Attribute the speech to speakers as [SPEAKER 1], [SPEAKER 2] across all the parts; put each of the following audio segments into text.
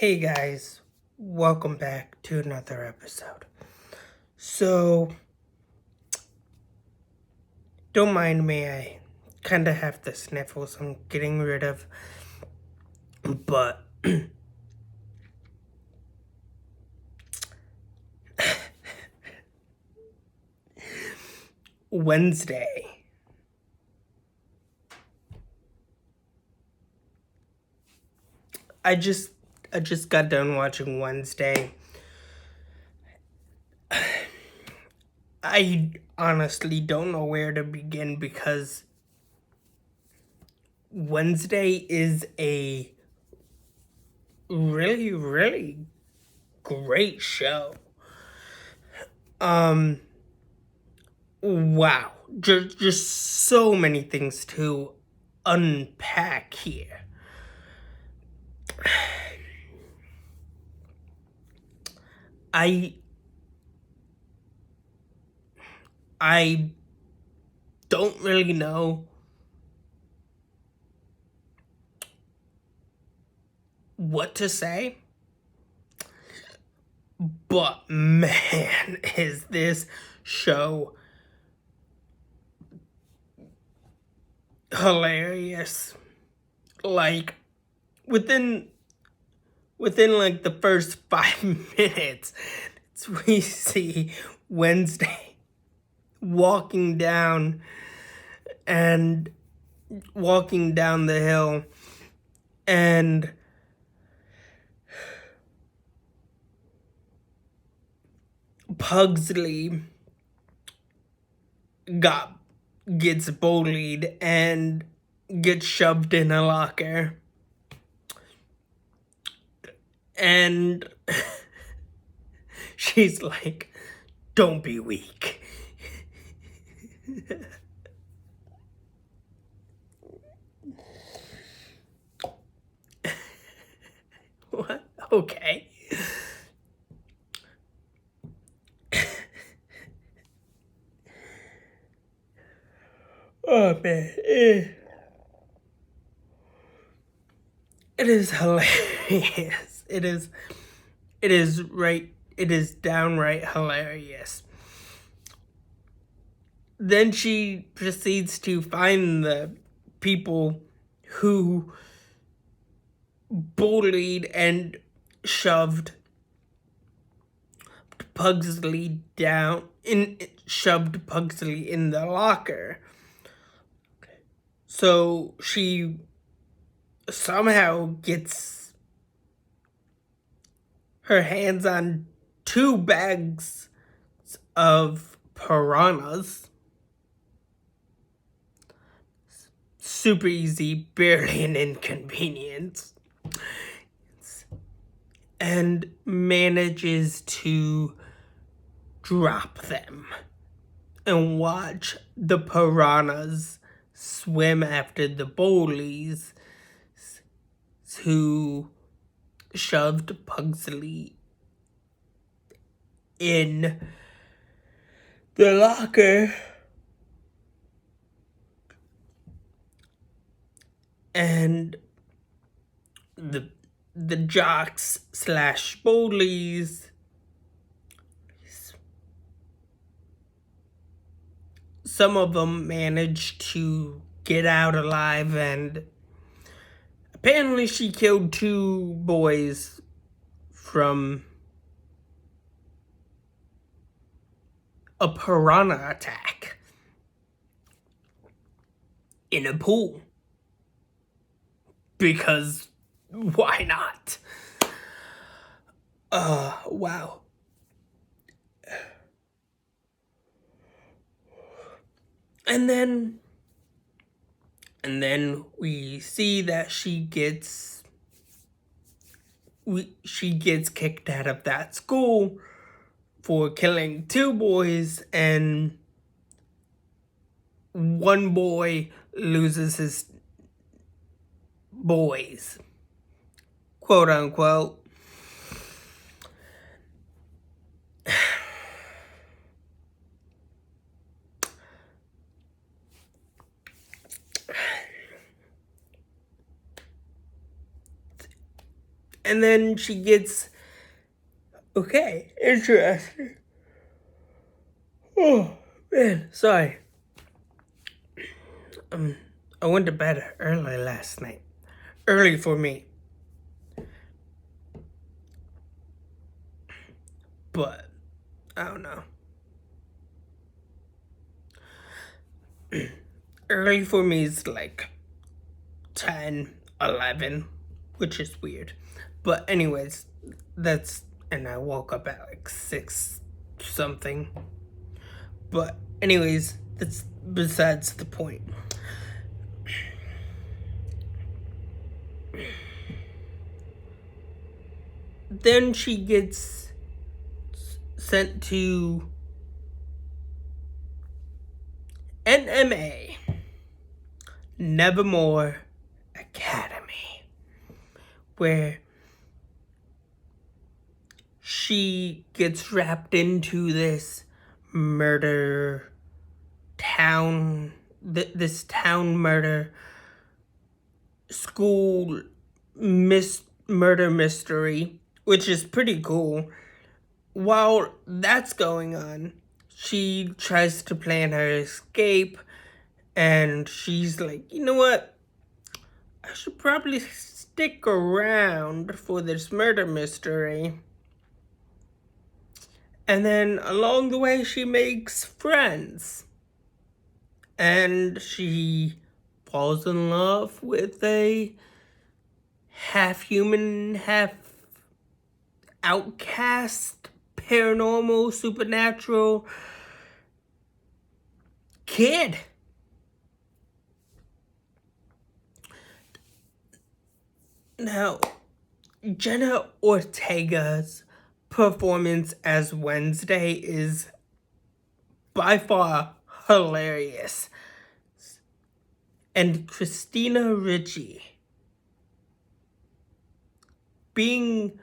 [SPEAKER 1] Hey guys, welcome back to another episode. So, don't mind me, I kind of have the sniffles I'm getting rid of, but Wednesday. I just I just got done watching Wednesday. I honestly don't know where to begin because Wednesday is a really great show. Wow, just so many things to unpack here. I I don't really know what to say, but man, is this show hilarious. Like within like the first 5 minutes, we see Wednesday walking down and walking down the hill, and Pugsley gets bullied and gets shoved in a locker. And she's like, "Don't be weak." What? Okay. Oh man, it is hilarious. It is right. It is downright hilarious. Then she proceeds to find the people who bullied and shoved shoved Pugsley in the locker. So she somehow gets her hands on 2 bags of piranhas. Super easy, barely an inconvenience. And manages to drop them and watch the piranhas swim after the bullies who shoved Pugsley in the locker. And the jocks slash bullies, some of them managed to get out alive, and apparently she killed 2 boys from a piranha attack in a pool. Because why not? Wow. And then we see that she gets kicked out of that school for killing 2 boys, and 1 boy loses his boys, quote unquote. And then she gets, okay, interesting. Oh, man, sorry. I went to bed early last night. Early for me. But, I don't know. Early for me is like 10, 11, which is weird. But anyways, and I woke up at like 6 something. But anyways, that's besides the point. Then she gets sent to NMA, Nevermore Academy, where she gets wrapped into this murder town, this town murder school murder mystery, which is pretty cool. While that's going on, she tries to plan her escape, and she's like, you know what? I should probably stick around for this murder mystery. And then along the way, she makes friends. And she falls in love with a half human, half outcast, paranormal, supernatural kid. Now, Jenna Ortega's performance as Wednesday is by far hilarious. And Christina Ricci being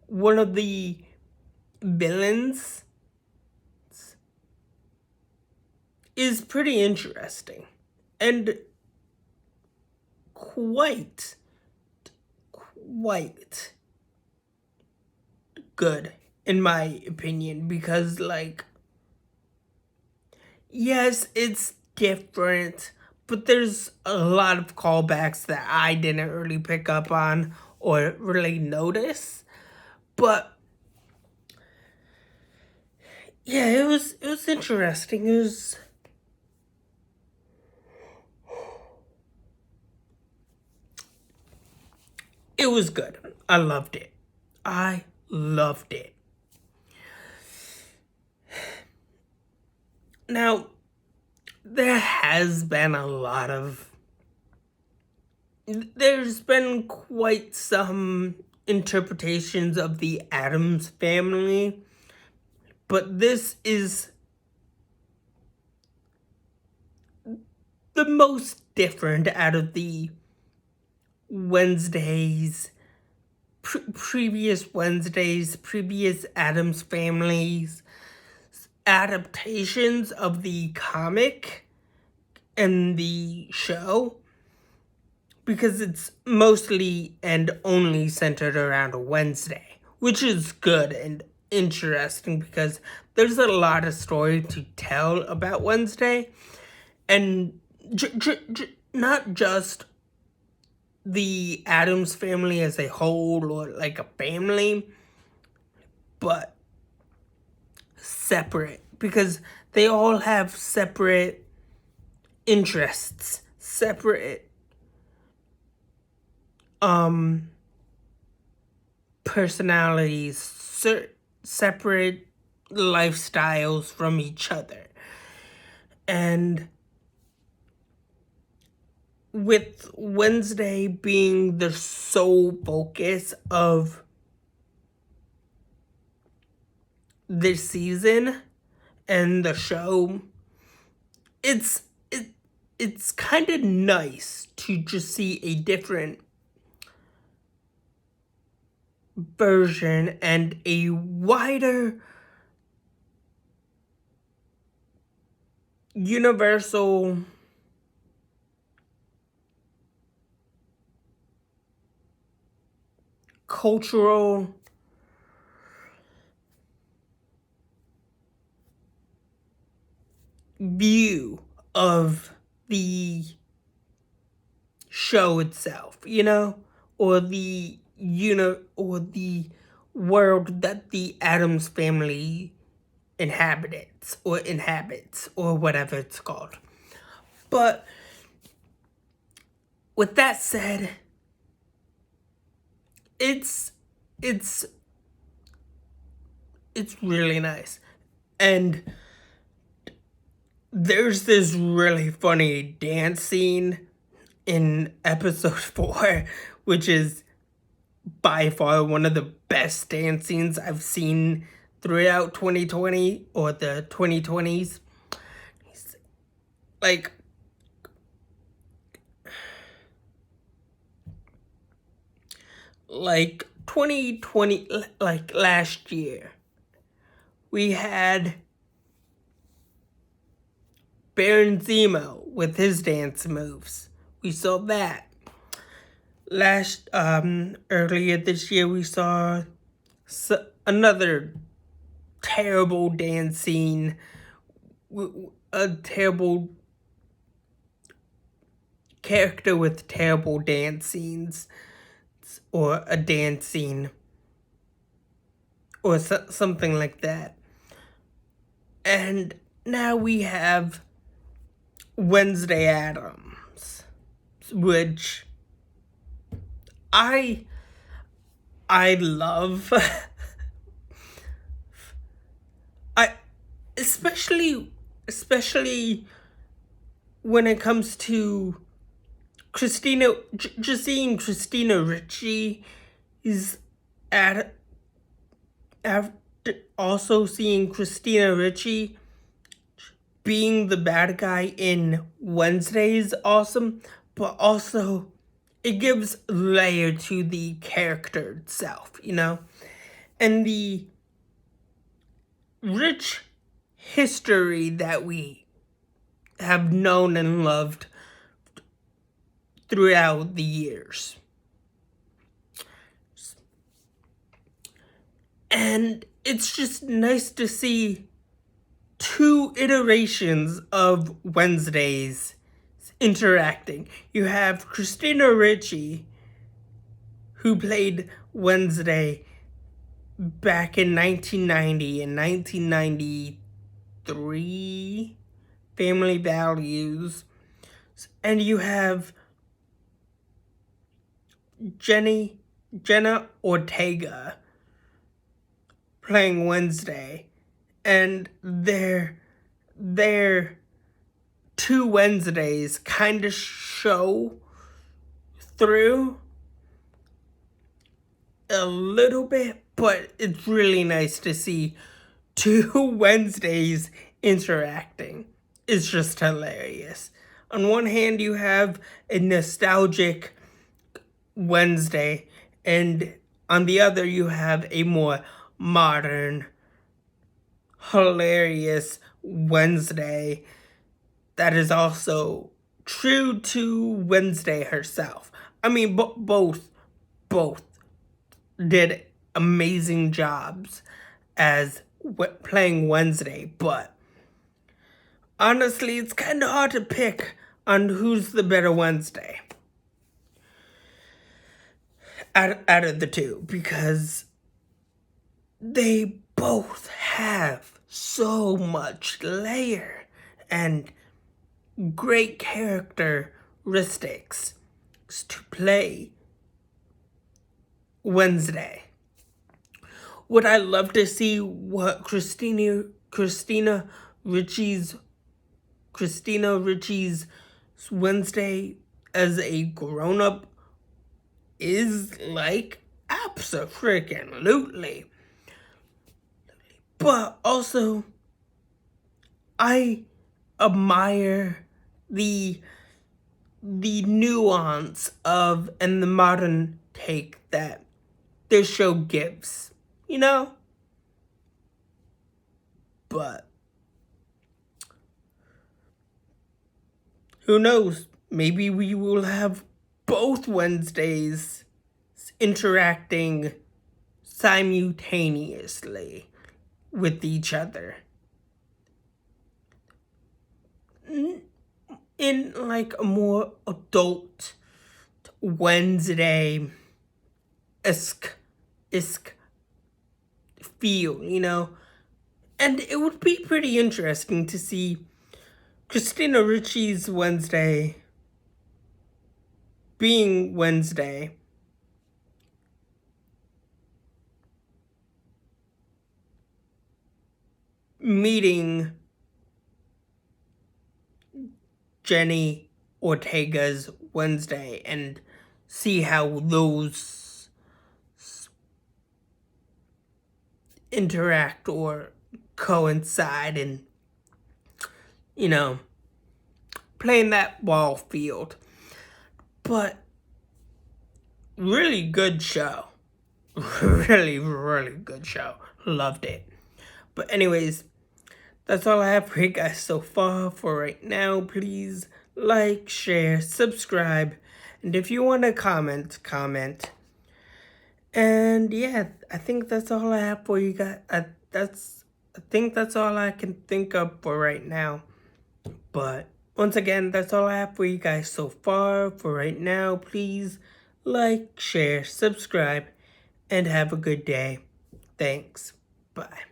[SPEAKER 1] one of the villains is pretty interesting and quite good in my opinion, because like, yes, it's different, but there's a lot of callbacks that I didn't really pick up on or really notice. But yeah, it was interesting. It was good. I loved it. I loved it. Now, there's been quite some interpretations of the Addams Family, but this is the most different out of the Wednesdays, previous Wednesdays, previous Addams Families adaptations of the comic and the show, because it's mostly and only centered around Wednesday, which is good and interesting because there's a lot of story to tell about Wednesday, and not just the Addams Family as a whole or like a family, but separate, because they all have separate interests, separate personalities, separate lifestyles from each other. And with Wednesday being the sole focus of this season and the show, it's kind of nice to just see a different version and a wider universal cultural view of the show itself, you know, or the or the world that the Addams family inhabits or whatever it's called. But with that said, it's really nice. And there's this really funny dance scene in episode 4, which is by far one of the best dance scenes I've seen throughout 2020 or the 2020s. Like, like 2020, like last year, we had Baron Zemo with his dance moves. We saw that. Earlier this year, we saw another terrible dance scene, a terrible character with terrible dance scenes, or a dance scene, or something like that. And now we have Wednesday Addams, which I love. Especially when it comes to just seeing Christina Ricci is also seeing Christina Ricci being the bad guy in Wednesday is awesome, but also it gives layer to the character itself, you know? And the rich history that we have known and loved throughout the years. And it's just nice to see 2 iterations of Wednesdays interacting. You have Christina Ricci, who played Wednesday back in 1990 and 1993, Family Values, and you have Jenna Ortega playing Wednesday, and their 2 Wednesdays kind of show through a little bit, but it's really nice to see 2 Wednesdays interacting. It's just hilarious. On one hand, you have a nostalgic Wednesday, and on the other, you have a more modern, hilarious Wednesday that is also true to Wednesday herself. I mean, both did amazing jobs as playing Wednesday, but honestly, it's kind of hard to pick on who's the better Wednesday out of the 2, because they both have so much layer and great characteristics to play Wednesday. Would I love to see what Christina Ricci's Wednesday as a grown-up is like? Abso-freaking-lutely. But also, I admire the nuance of and the modern take that this show gives, you know? But who knows? Maybe we will have both Wednesdays interacting simultaneously with each other. In like a more adult Wednesday-esque feel, you know? And it would be pretty interesting to see Christina Ricci's Wednesday being Wednesday, meeting Jenny Ortega's Wednesday, and see how those interact or coincide, and, you know, playing that ball field. But really good show. Really, really good show. Loved it. But anyways, that's all I have for you guys so far for right now. Please like, share, subscribe, and if you want to comment. And yeah, I think that's all I have for you guys. I think that's all I can think of for right now. But once again, that's all I have for you guys so far for right now. Please like, share, subscribe, and have a good day. Thanks. Bye.